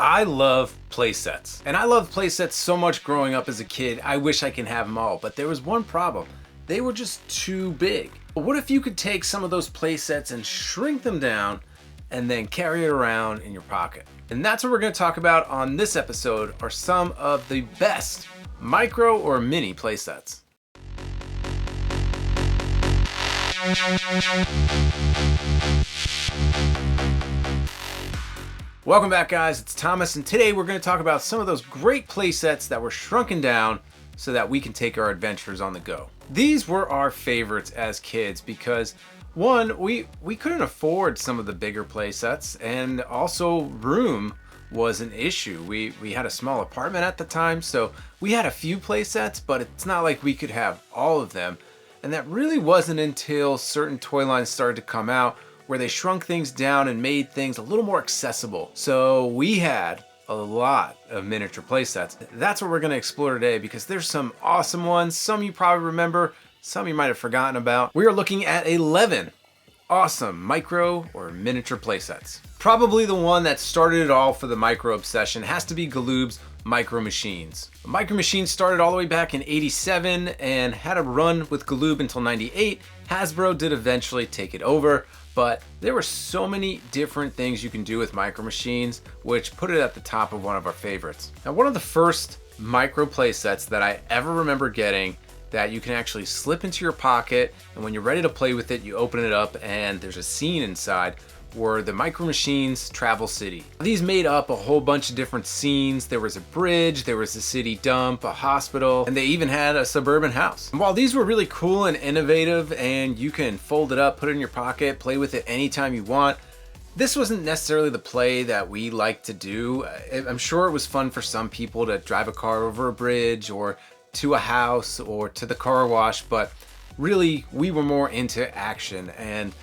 I love playsets, and I loved playsets so much growing up as a kid. I wish I can have them all, but there was one problem. They were just too big. But what if you could take some of those playsets and shrink them down and then carry it around in your pocket? And that's what we're going to talk about on this episode, are some of the best micro or mini playsets. Welcome back, guys. It's Thomas, and today we're going to talk about some of those great playsets that were shrunken down so that we can take our adventures on the go. These were our favorites as kids because, one, we couldn't afford some of the bigger playsets, and also room was an issue. We had a small apartment at the time, so we had a few playsets, but it's not like we could have all of them. And that really wasn't until certain toy lines started to come out where they shrunk things down and made things a little more accessible. So we had a lot of miniature playsets. That's what we're going to explore today because there's some awesome ones. Some you probably remember, some you might have forgotten about. We are looking at 11 awesome micro or miniature playsets. Probably the one that started it all for the micro obsession has to be Galoob's Micro Machines. The Micro Machines started all the way back in '87 and had a run with Galoob until '98. Hasbro did eventually take it over, but there were so many different things you can do with Micro Machines, which put it at the top of one of our favorites. Now, one of the first micro playsets that I ever remember getting that you can actually slip into your pocket, and when you're ready to play with it, you open it up and there's a scene inside, were the Micro Machines Travel City. These made up a whole bunch of different scenes. There was a bridge, there was a city dump, a hospital, and they even had a suburban house. And while these were really cool and innovative and you can fold it up, put it in your pocket, play with it anytime you want, this wasn't necessarily the play that we like to do. I'm sure it was fun for some people to drive a car over a bridge or to a house or to the car wash, but really we were more into action. And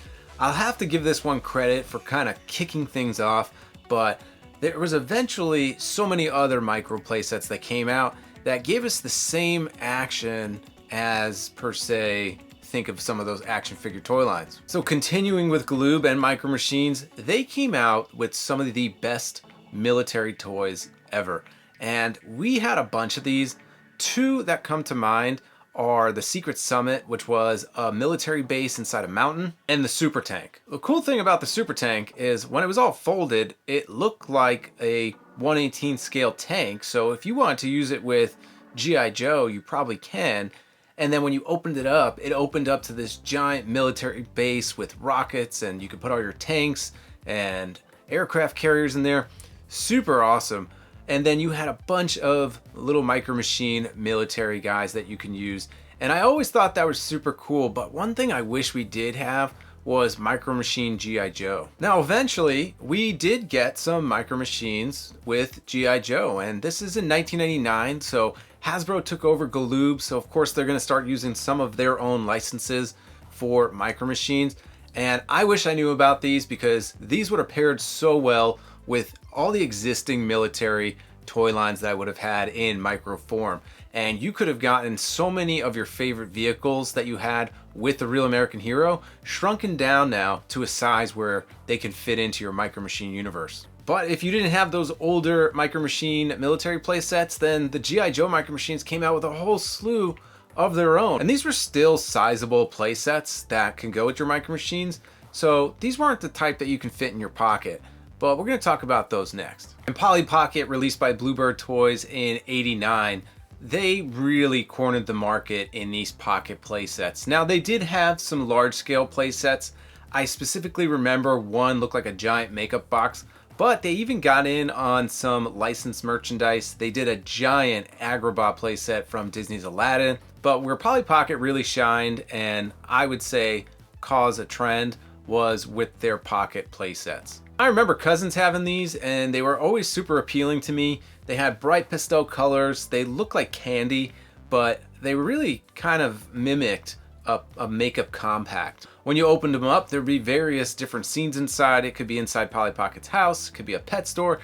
I'll have to give this one credit for kind of kicking things off, but there was eventually so many other micro playsets that came out that gave us the same action as, per se, think of some of those action figure toy lines. So continuing with Galoob and Micro Machines, they came out with some of the best military toys ever. And we had a bunch of these. Two that come to mind are the Secret Summit, which was a military base inside a mountain, and the Super Tank. The cool thing about the Super Tank is when it was all folded, it looked like a 1/18 scale tank. So if you want to use it with G.I. Joe, you probably can. And then when you opened it opened up to this giant military base with rockets, and you could put all your tanks and aircraft carriers in there. Super awesome. And then you had a bunch of little Micro Machine military guys that you can use. And I always thought that was super cool, but one thing I wish we did have was Micro Machine G.I. Joe. Now, eventually, we did get some Micro Machines with G.I. Joe, and this is in 1999, so Hasbro took over Galoob, so of course they're gonna start using some of their own licenses for Micro Machines. And I wish I knew about these because these would have paired so well with all the existing military toy lines that I would have had in micro form. And you could have gotten so many of your favorite vehicles that you had with the Real American Hero shrunken down now to a size where they can fit into your Micro Machine universe. But if you didn't have those older Micro Machine military playsets, then the G.I. Joe Micro Machines came out with a whole slew of their own. And these were still sizable playsets that can go with your Micro Machines. So these weren't the type that you can fit in your pocket, but we're going to talk about those next. And Polly Pocket, released by Bluebird Toys in '89, they really cornered the market in these pocket playsets. Now, they did have some large scale playsets. I specifically remember one looked like a giant makeup box, but they even got in on some licensed merchandise. They did a giant Agrabah playset from Disney's Aladdin, but where Polly Pocket really shined, and I would say caused a trend, was with their pocket playsets. I remember cousins having these, and they were always super appealing to me. They had bright pastel colors. They looked like candy, but they really kind of mimicked a makeup compact. When you opened them up, there'd be various different scenes inside. It could be inside Polly Pocket's house, it could be a pet store,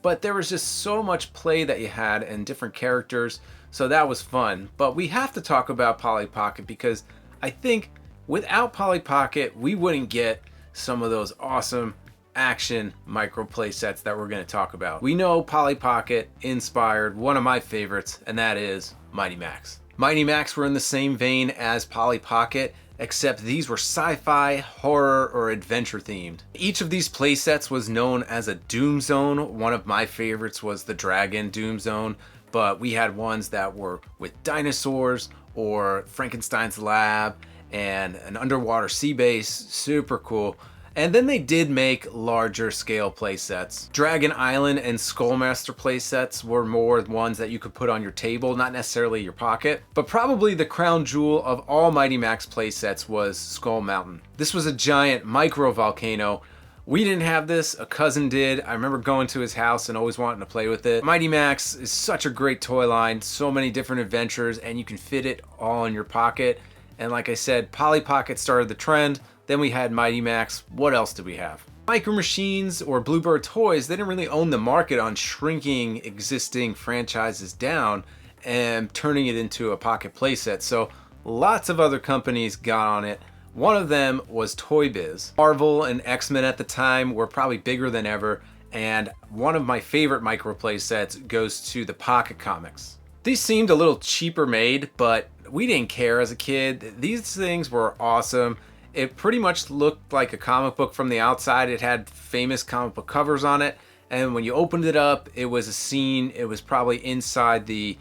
but there was just so much play that you had and different characters, so that was fun. But we have to talk about Polly Pocket because I think without Polly Pocket, we wouldn't get some of those awesome action micro playsets that we're going to talk about. We know Polly Pocket inspired one of my favorites, and that is Mighty Max. Mighty Max were in the same vein as Polly Pocket, except these were sci-fi, horror, or adventure themed. Each of these playsets was known as a Doom Zone. One of my favorites was the Dragon Doom Zone, but we had ones that were with dinosaurs or Frankenstein's Lab and an underwater sea base. Super cool. And then they did make larger scale playsets. Dragon Island and Skullmaster playsets were more ones that you could put on your table, not necessarily your pocket. But probably the crown jewel of all Mighty Max playsets was Skull Mountain. This was a giant micro volcano. We didn't have this, a cousin did. I remember going to his house and always wanting to play with it. Mighty Max is such a great toy line, so many different adventures, and you can fit it all in your pocket. And like I said, Polly Pocket started the trend. Then we had Mighty Max. What else did we have? Micro Machines or Bluebird Toys, they didn't really own the market on shrinking existing franchises down and turning it into a pocket playset. So lots of other companies got on it. One of them was Toy Biz. Marvel and X-Men at the time were probably bigger than ever, and one of my favorite micro playsets goes to the Pocket Comics. These seemed a little cheaper made, but we didn't care as a kid. These things were awesome. It pretty much looked like a comic book from the outside. It had famous comic book covers on it, and when you opened it up, it was a scene. It was probably inside the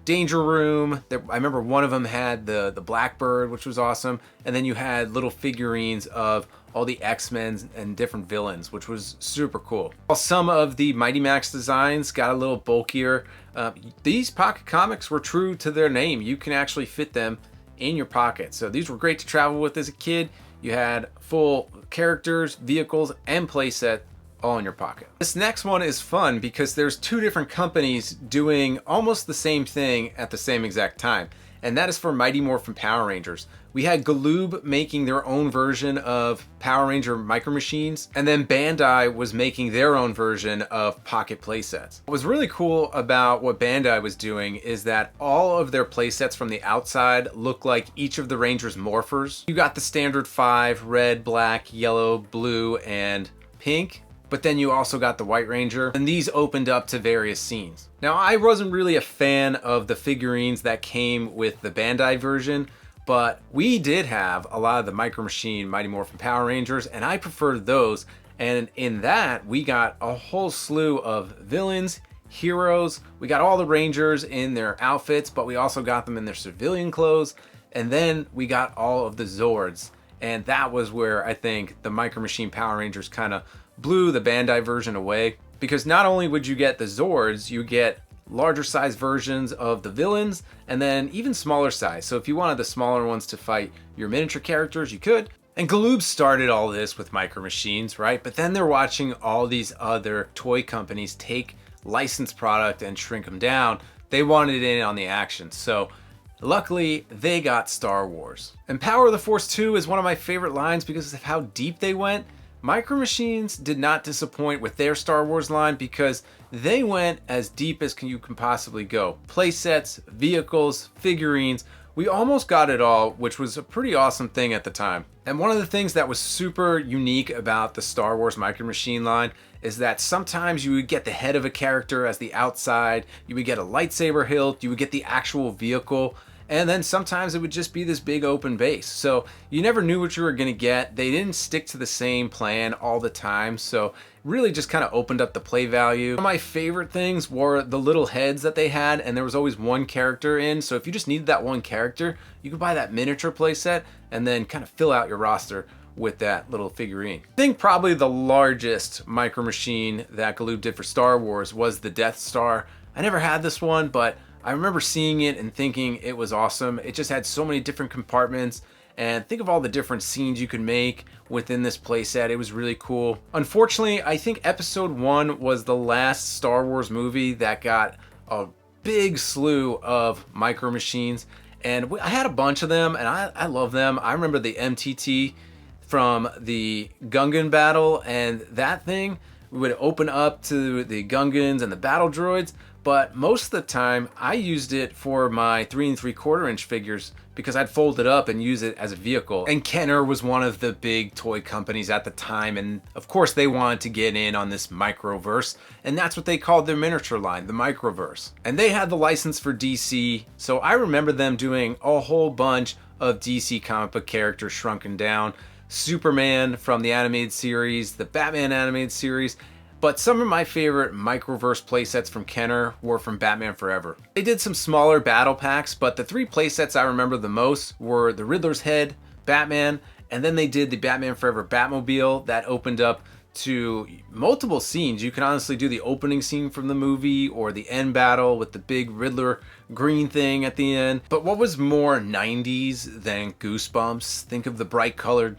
Danger Room. I remember one of them had the Blackbird, which was awesome, and then you had little figurines of all the X-Men and different villains, which was super cool. While some of the Mighty Max designs got a little bulkier, these pocket comics were true to their name. You can actually fit them in your pocket. So these were great to travel with as a kid. You had full characters, vehicles, and playset all in your pocket. This next one is fun because there's two different companies doing almost the same thing at the same exact time, and that is for Mighty Morphin Power Rangers. We had Galoob making their own version of Power Ranger Micro Machines, and then Bandai was making their own version of pocket playsets. What was really cool about what Bandai was doing is that all of their playsets from the outside look like each of the Rangers' morphers. You got the standard 5, red, black, yellow, blue, and pink. But then you also got the White Ranger, and these opened up to various scenes. Now, I wasn't really a fan of the figurines that came with the Bandai version, but we did have a lot of the Micro Machine Mighty Morphin Power Rangers, and I preferred those. And in that, we got a whole slew of villains, heroes. We got all the Rangers in their outfits, but we also got them in their civilian clothes. And then we got all of the Zords. And that was where I think the Micro Machine Power Rangers kind of blew the Bandai version away, because not only would you get the Zords, you get larger size versions of the villains, and then even smaller size. So if you wanted the smaller ones to fight your miniature characters, you could. And Galoob started all this with Micro Machines, right? But then they're watching all these other toy companies take licensed product and shrink them down. They wanted in on the action. So luckily, they got Star Wars. And Power of the Force 2 is one of my favorite lines because of how deep they went. Micro Machines did not disappoint with their Star Wars line because they went as deep as you can possibly go. Playsets, vehicles, figurines, we almost got it all, which was a pretty awesome thing at the time. And one of the things that was super unique about the Star Wars Micro Machine line is that sometimes you would get the head of a character as the outside, you would get a lightsaber hilt, you would get the actual vehicle, and then sometimes it would just be this big open base. So you never knew what you were gonna get. They didn't stick to the same plan all the time, so really just kind of opened up the play value. One of my favorite things were the little heads that they had, and there was always one character in, so if you just needed that one character, you could buy that miniature playset and then kind of fill out your roster with that little figurine. I think probably the largest Micro Machine that Galoob did for Star Wars was the Death Star. I never had this one, but I remember seeing it and thinking it was awesome. It just had so many different compartments, and think of all the different scenes you could make within this playset. It was really cool. Unfortunately, I think Episode 1 was the last Star Wars movie that got a big slew of Micro Machines, and I had a bunch of them, and I love them. I remember the MTT from the Gungan battle, and that thing we would open up to the Gungans and the battle droids, but most of the time I used it for my 3 3/4 inch figures because I'd fold it up and use it as a vehicle. And Kenner was one of the big toy companies at the time, and of course they wanted to get in on this microverse, and that's what they called their miniature line, the microverse. And they had the license for DC, so I remember them doing a whole bunch of DC comic book characters shrunken down. Superman from the animated series, the Batman animated series, but some of my favorite microverse playsets from Kenner were from Batman Forever. They did some smaller battle packs, but the 3 playsets I remember the most were the Riddler's head, Batman, and then they did the Batman Forever Batmobile that opened up to multiple scenes. You can honestly do the opening scene from the movie or the end battle with the big Riddler green thing at the end. But what was more 90s than Goosebumps? Think of the bright colored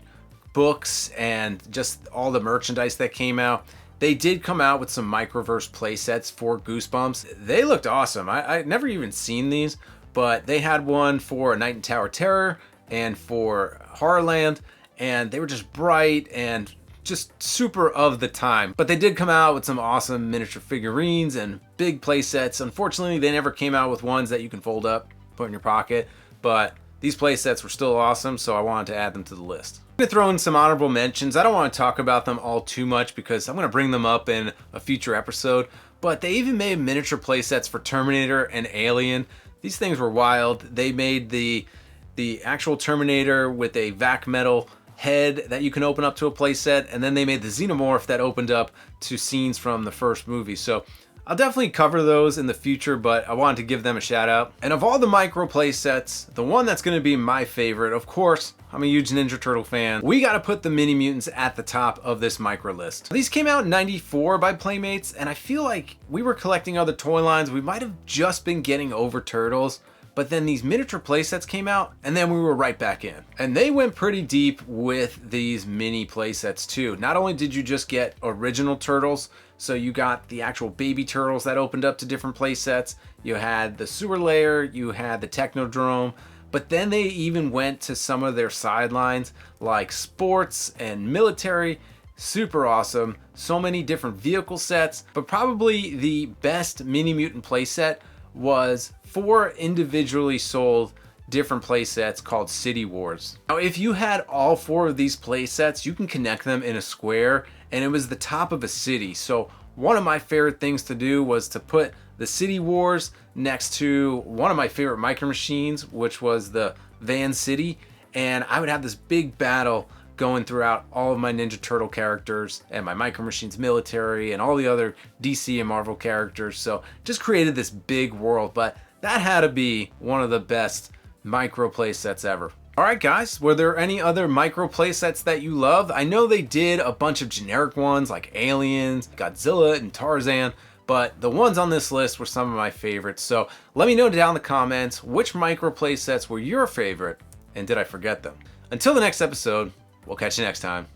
books and just all the merchandise that came out. They did come out with some microverse playsets for Goosebumps. They looked awesome. I'd never even seen these, but they had one for A Night in Tower Terror and for Horrorland, and they were just bright and just super of the time. But they did come out with some awesome miniature figurines and big playsets. Unfortunately, they never came out with ones that you can fold up, put in your pocket, but these playsets were still awesome, so I wanted to add them to the list. I'm gonna throw in some honorable mentions. I don't want to talk about them all too much because I'm gonna bring them up in a future episode, but they even made miniature playsets for Terminator and Alien. These things were wild. They made the actual Terminator with a vac metal head that you can open up to a playset, and then they made the Xenomorph that opened up to scenes from the first movie. So I'll definitely cover those in the future, but I wanted to give them a shout out. And of all the micro playsets, the one that's going to be my favorite, of course, I'm a huge Ninja Turtle fan. We got to put the Mini Mutants at the top of this micro list. These came out in '94 by Playmates, and I feel like we were collecting other toy lines. We might have just been getting over Turtles, but then these miniature playsets came out, and then we were right back in. And they went pretty deep with these mini playsets too. Not only did you just get original Turtles, so you got the actual baby Turtles that opened up to different playsets, you had the sewer layer, you had the Technodrome, but then they even went to some of their sidelines like sports and military. Super awesome. So many different vehicle sets, but probably the best Mini Mutant playset was 4 individually sold different playsets called City Wars. Now, if you had all 4 of these playsets, you can connect them in a square, and it was the top of a city. So one of my favorite things to do was to put the City Wars next to one of my favorite micro machines, which was the Van City, and I would have this big battle going throughout all of my Ninja Turtle characters and my Micro Machines military and all the other DC and Marvel characters. So just created this big world, but that had to be one of the best micro playsets ever. All right, guys, were there any other micro playsets that you loved? I know they did a bunch of generic ones like Aliens, Godzilla, and Tarzan, but the ones on this list were some of my favorites. So let me know down in the comments which micro playsets were your favorite, and did I forget them? Until the next episode, we'll catch you next time.